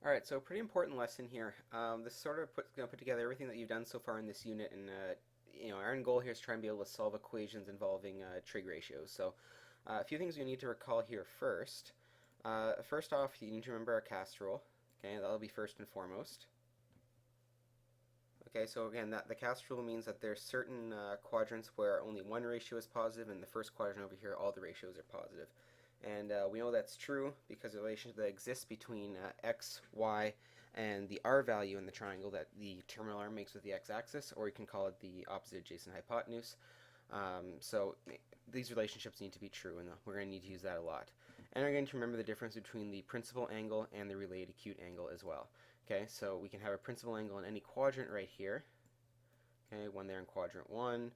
Alright, so pretty important lesson here. This sort of going to put together everything that you've done so far in this unit, and our end goal here is to try and be able to solve equations involving trig ratios. So, a few things you need to recall here first. First off, you need to remember our cast rule. Okay, that'll be first and foremost. Okay, so again, the cast rule means that there's certain quadrants where only one ratio is positive, and the first quadrant over here, all the ratios are positive. And we know that's true because the relationship that exists between x, y, and the r value in the triangle that the terminal arm makes with the x-axis, or you can call it the opposite adjacent hypotenuse. So these relationships need to be true, and we're going to need to use that a lot. And we're going to remember the difference between the principal angle and the related acute angle as well. Okay, so we can have a principal angle in any quadrant right here. Okay, one there in quadrant 1, one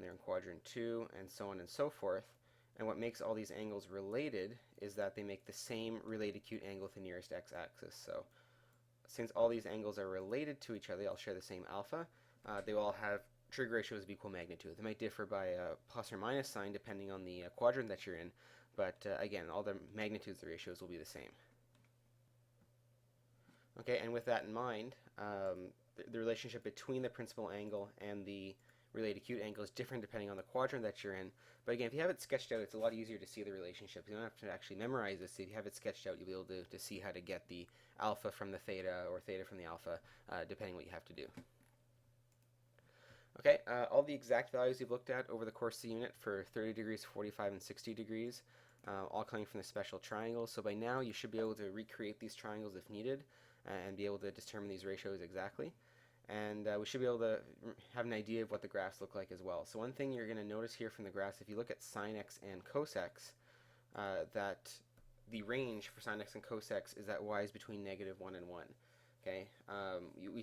there in quadrant 2, and so on and so forth. And what makes all these angles related is that they make the same related acute angle with the nearest x-axis. So since all these angles are related to each other, they all share the same alpha, they will all have trig ratios of equal magnitude. They might differ by a plus or minus sign depending on the quadrant that you're in, but again, all the magnitudes of the ratios will be the same. Okay, and with that in mind, the relationship between the principal angle and the related acute angle is different depending on the quadrant that you're in. But again, if you have it sketched out, it's a lot easier to see the relationship. You don't have to actually memorize this. If you have it sketched out, you'll be able to see how to get the alpha from the theta or theta from the alpha, depending on what you have to do. Okay, all the exact values you've looked at over the course of the unit for 30 degrees, 45, and 60 degrees, all coming from the special triangles. So by now you should be able to recreate these triangles if needed and be able to determine these ratios exactly. And we should be able to have an idea of what the graphs look like as well. So one thing you're going to notice here from the graphs, if you look at sine x and cos x, that the range for sine x and cos x is that y is between -1 and 1. Okay,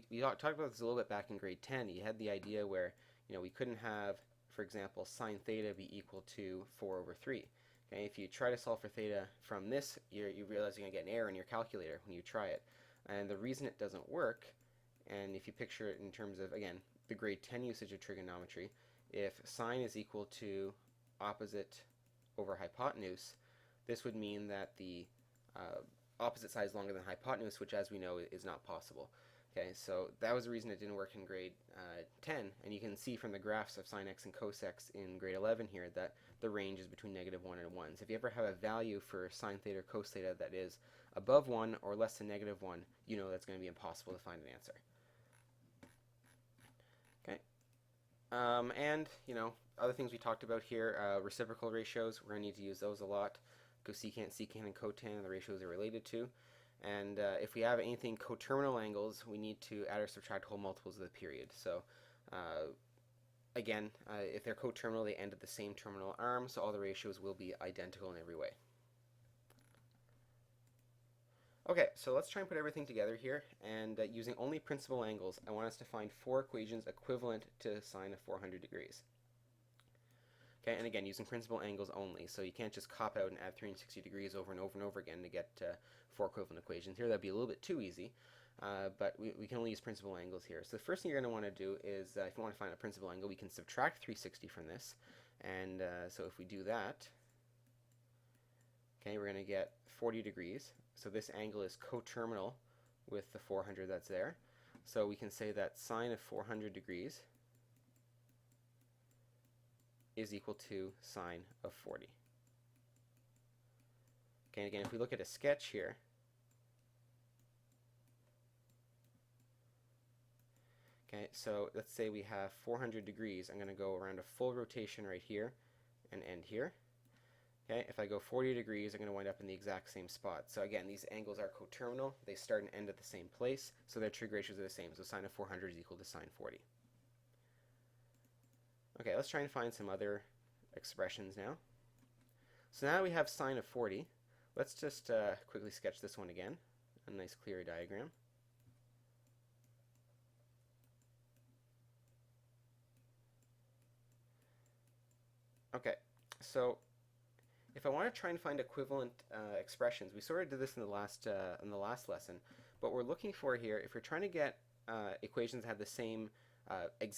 we talked about this a little bit back in grade 10. You had the idea where we couldn't have, for example, sine theta be equal to 4 over 3. Okay, if you try to solve for theta from this, you realize you're going to get an error in your calculator when you try it. And the reason it doesn't work, and if you picture it in terms of, again, the grade 10 usage of trigonometry, if sine is equal to opposite over hypotenuse, this would mean that the opposite side is longer than hypotenuse, which, as we know, is not possible. Okay, so that was the reason it didn't work in grade 10, and you can see from the graphs of sine x and cos x in grade 11 here that the range is between -1 and 1. So if you ever have a value for sine theta or cos theta that is above 1 or less than -1, you know that's going to be impossible to find an answer. Okay, and other things we talked about here, reciprocal ratios, we're going to need to use those a lot. Cosecant, secant, and cotan are the ratios they're related to. And if we have anything coterminal angles, we need to add or subtract whole multiples of the period. So again, if they're coterminal, they end at the same terminal arm, so all the ratios will be identical in every way. Okay, so let's try and put everything together here, and using only principal angles, I want us to find 4 equations equivalent to sine of 400 degrees. Okay, and again, using principal angles only, so you can't just cop out and add 360 degrees over and over and over again to get 4 equivalent equations here. That'd be a little bit too easy, but we can only use principal angles here. So the first thing you're going to want to do is, if you want to find a principal angle, we can subtract 360 from this, and so if we do that, okay, we're going to get 40 degrees. So this angle is coterminal with the 400 that's there. So we can say that sine of 400 degrees is equal to sine of 40. Okay, and again, if we look at a sketch here, okay, so let's say we have 400 degrees. I'm going to go around a full rotation right here and end here. Okay, if I go 40 degrees, I'm going to wind up in the exact same spot. So again, these angles are coterminal. They start and end at the same place, so their trig ratios are the same. So sine of 400 is equal to sine 40. Okay, let's try and find some other expressions now. So now we have sine of 40. Let's just quickly sketch this one again. A nice clear diagram. Okay, so if I want to try and find equivalent expressions, we sort of did this in the last lesson, but what we're looking for here, if we're trying to get equations that have the same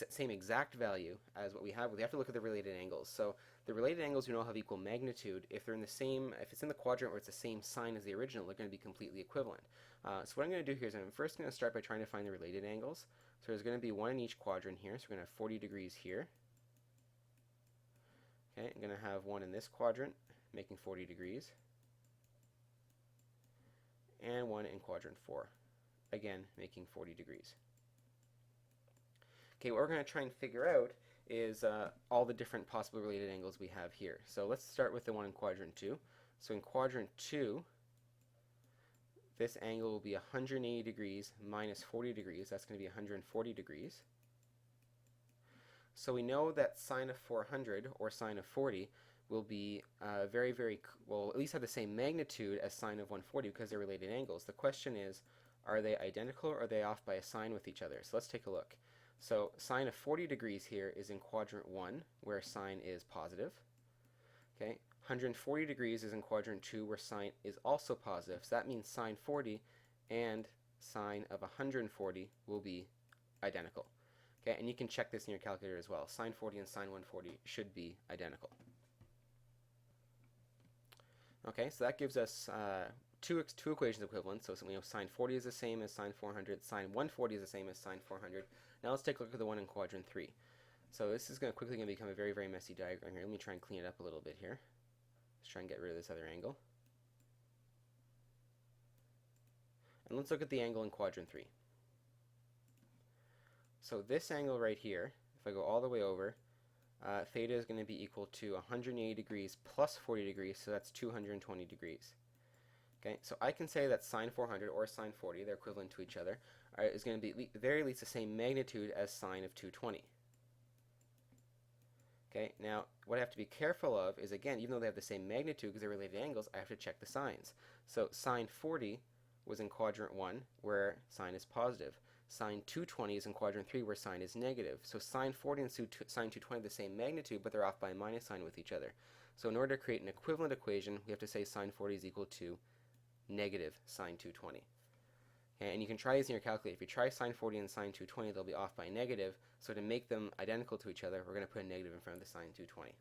same exact value as what we have, we have to look at the related angles. So the related angles we know have equal magnitude. If they're in the same, if it's in the quadrant where it's the same sign as the original, they're going to be completely equivalent. So what I'm going to do here is I'm first going to start by trying to find the related angles. So there's going to be one in each quadrant here. So we're going to have 40 degrees here. Okay, I'm going to have one in this quadrant, making 40 degrees. And one in quadrant 4, again, making 40 degrees. Okay, what we're going to try and figure out is all the different possible related angles we have here. So let's start with the one in quadrant 2. So in quadrant 2, this angle will be 180 degrees minus 40 degrees. That's going to be 140 degrees. So we know that sine of 400 or sine of 40 will be well, at least have the same magnitude as sine of 140 because they're related angles. The question is, are they identical or are they off by a sign with each other? So let's take a look. So sine of 40 degrees here is in quadrant 1, where sine is positive. Okay, 140 degrees is in quadrant 2, where sine is also positive. So that means sine 40 and sine of 140 will be identical. Okay, and you can check this in your calculator as well. Sine 40 and sine 140 should be identical. Okay, so that gives us two equations equivalent. So we know sine 40 is the same as sine 400. Sine 140 is the same as sine 400. Now let's take a look at the one in quadrant 3. So this is quickly going to become a very, very messy diagram here. Let me try and clean it up a little bit here. Let's try and get rid of this other angle. And let's look at the angle in quadrant 3. So this angle right here, if I go all the way over, theta is going to be equal to 180 degrees plus 40 degrees, so that's 220 degrees. Okay, so I can say that sine 400 or sine 40, they're equivalent to each other, is going to be at the very least the same magnitude as sine of 220. Okay, now what I have to be careful of is, again, even though they have the same magnitude because they're related angles, I have to check the signs. So sine 40 was in quadrant 1 where sine is positive. Sine 220 is in quadrant 3 where sine is negative. So sine 40 and sine 220 are the same magnitude, but they're off by a minus sign with each other. So in order to create an equivalent equation, we have to say sine 40 is equal to negative sine 220. Okay, and you can try these in your calculator. If you try sine 40 and sine 220, they'll be off by negative. So to make them identical to each other, we're going to put a negative in front of the sine 220.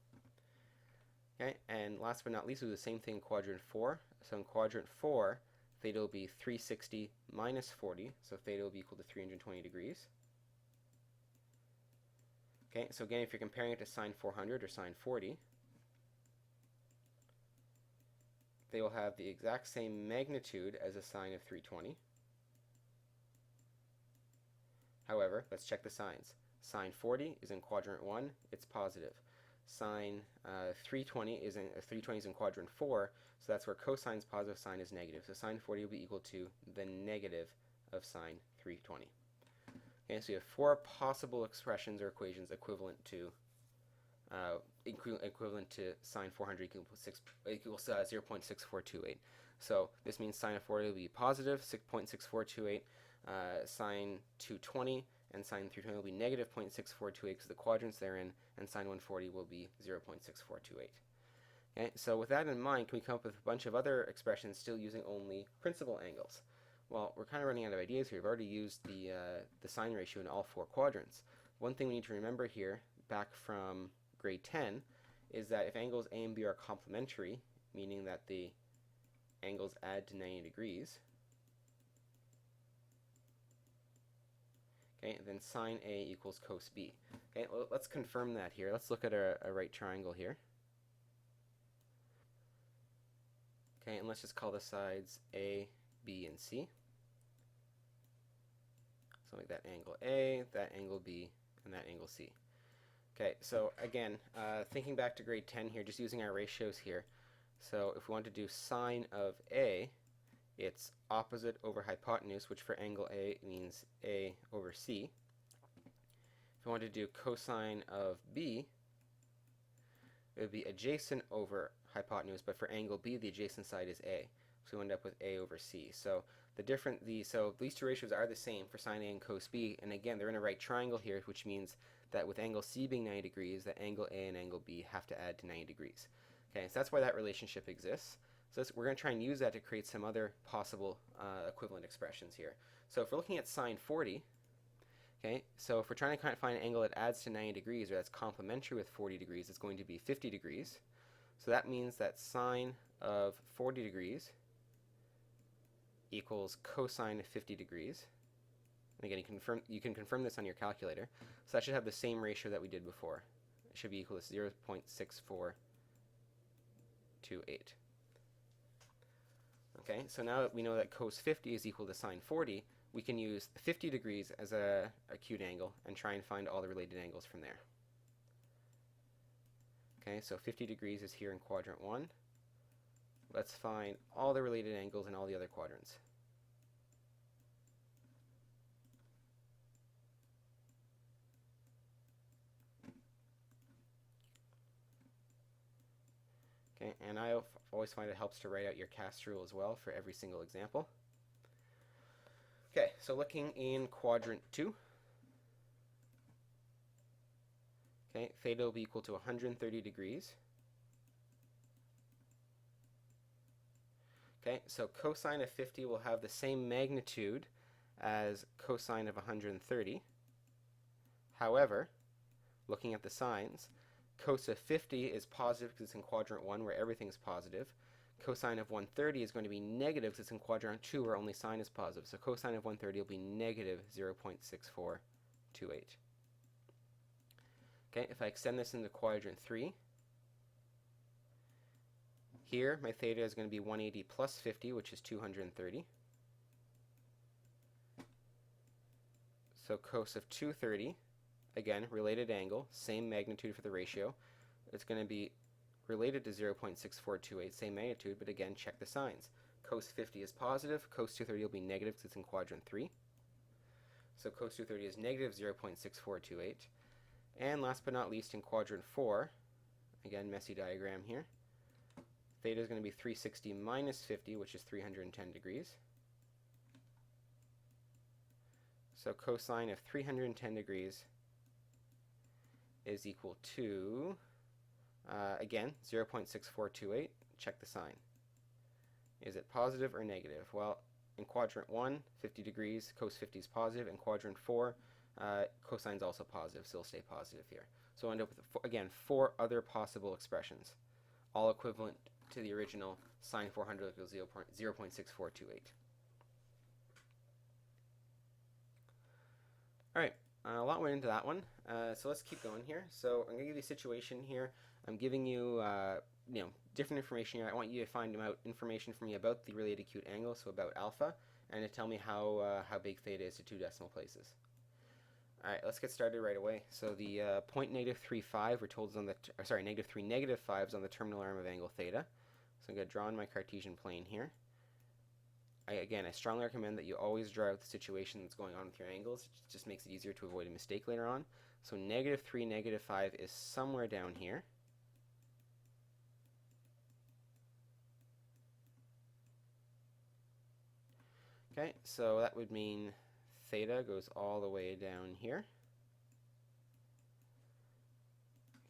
Okay, and last but not least, we'll do the same thing in quadrant 4. So in quadrant 4, theta will be 360 minus 40, so theta will be equal to 320 degrees. Okay, so again, if you're comparing it to sine 400 or sine 40, they will have the exact same magnitude as a sine of 320. However, let's check the signs. Sine 40 is in quadrant 1, it's positive. Sine 320 is in quadrant 4, so that's where cosine is positive, sine is negative. So sine 40 will be equal to the negative of sine 320. Okay, so you have 4 possible expressions or equations equivalent to sine 400 equals 0.6428. So this means sine of 40 will be positive 6.6428, sine 220 and sine 320 will be negative 0.6428 because the quadrants they're in, and sine 140 will be 0.6428. Okay, so with that in mind, can we come up with a bunch of other expressions still using only principal angles? Well, we're kind of running out of ideas here. We've already used the sine ratio in all 4 quadrants. One thing we need to remember here, back from grade 10, is that if angles A and B are complementary, meaning that the angles add to 90 degrees, okay, then sine A equals cos B. Okay, well, let's confirm that here. Let's look at a right triangle here. Okay, and let's just call the sides A, B, and C. So make that angle A, that angle B, and that angle C. Okay, so again, thinking back to grade 10 here, just using our ratios here. So if we want to do sine of A, it's opposite over hypotenuse, which for angle A means A over C. If we want to do cosine of B, it would be adjacent over hypotenuse, but for angle B, the adjacent side is A. So we end up with A over C. So these 2 ratios are the same for sine A and cos B, and again, they're in a right triangle here, which means that with angle C being 90 degrees, that angle A and angle B have to add to 90 degrees. Okay, so that's why that relationship exists. So we're going to try and use that to create some other possible equivalent expressions here. So if we're looking at sine 40, Okay, so if we're trying to find an angle that adds to 90 degrees or that's complementary with 40 degrees, it's going to be 50 degrees. So that means that sine of 40 degrees equals cosine of 50 degrees. And again, you can confirm this on your calculator. So that should have the same ratio that we did before. It should be equal to 0.6428. Okay, so now that we know that cos 50 is equal to sine 40, we can use 50 degrees as a acute angle and try and find all the related angles from there. Okay, so 50 degrees is here in quadrant 1. Let's find all the related angles in all the other quadrants. Okay, and I always find it helps to write out your cast rule as well for every single example. Okay, so looking in quadrant 2, okay, theta will be equal to 130 degrees. Okay, so cosine of 50 will have the same magnitude as cosine of 130. However, looking at the signs, cos of 50 is positive because it's in quadrant 1 where everything's positive. Cosine of 130 is going to be negative because it's in quadrant 2 where only sine is positive. So cosine of 130 will be negative 0.6428. Okay, if I extend this into quadrant 3, here my theta is going to be 180 plus 50, which is 230. So cos of 230, again, related angle, same magnitude for the ratio. It's going to be related to 0.6428, same magnitude, but again, check the signs. Cos 50 is positive, cos 230 will be negative because it's in quadrant 3. So cos 230 is negative 0.6428. And last but not least, in quadrant 4, again, messy diagram here, theta is going to be 360 minus 50, which is 310 degrees. So cosine of 310 degrees is equal to, again, 0.6428. Check the sign. Is it positive or negative? Well, in quadrant 1, 50 degrees, cos 50 is positive. In quadrant 4, cosine is also positive, so it'll stay positive here. So we'll end up with, again, 4 other possible expressions, all equivalent to the original sine 400 equals 0.6428. All right, a lot went into that one, so let's keep going here. So I'm going to give you a situation here. I'm giving you, different information here. I want you to find out information from me about the related acute angle, so about alpha, and to tell me how big theta is to 2 decimal places. All right, let's get started right away. So the point negative 3, 5, we're told is on the, negative 3, negative 5 is on the terminal arm of angle theta. So I'm going to draw in my Cartesian plane here. Again, I strongly recommend that you always draw out the situation that's going on with your angles. It just makes it easier to avoid a mistake later on. So negative 3, negative 5 is somewhere down here. Okay, so that would mean theta goes all the way down here.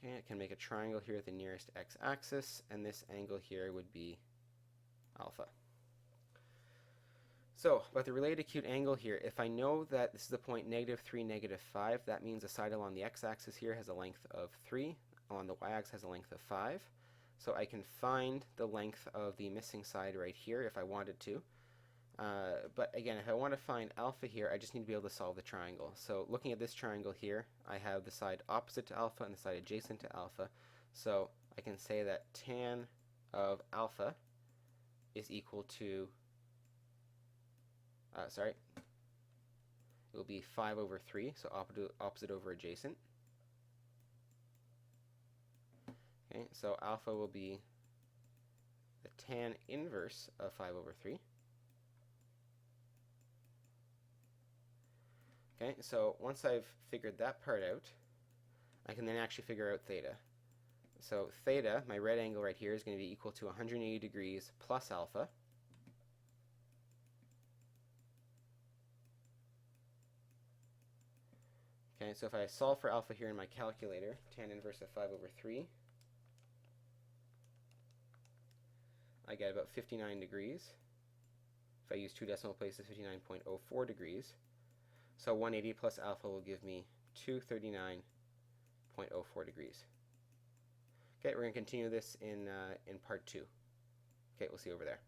Okay, I can make a triangle here at the nearest x-axis, and this angle here would be alpha. So, about the related acute angle here, if I know that this is the point negative 3, negative 5, that means the side along the x-axis here has a length of 3, along the y-axis has a length of 5. So I can find the length of the missing side right here if I wanted to. But again, if I want to find alpha here, I just need to be able to solve the triangle. So looking at this triangle here, I have the side opposite to alpha and the side adjacent to alpha. So I can say that tan of alpha is equal to, it will be 5 over 3, so opposite over adjacent. Okay, so alpha will be the tan inverse of 5 over 3. Okay, so once I've figured that part out, I can then actually figure out theta. So theta, my red angle right here, is going to be equal to 180 degrees plus alpha. Okay, so if I solve for alpha here in my calculator, tan inverse of 5 over 3, I get about 59 degrees. If I use 2 decimal places, 59.04 degrees. So 180 plus alpha will give me 239.04 degrees. Okay, we're going to continue this in part 2. Okay, we'll see you over there.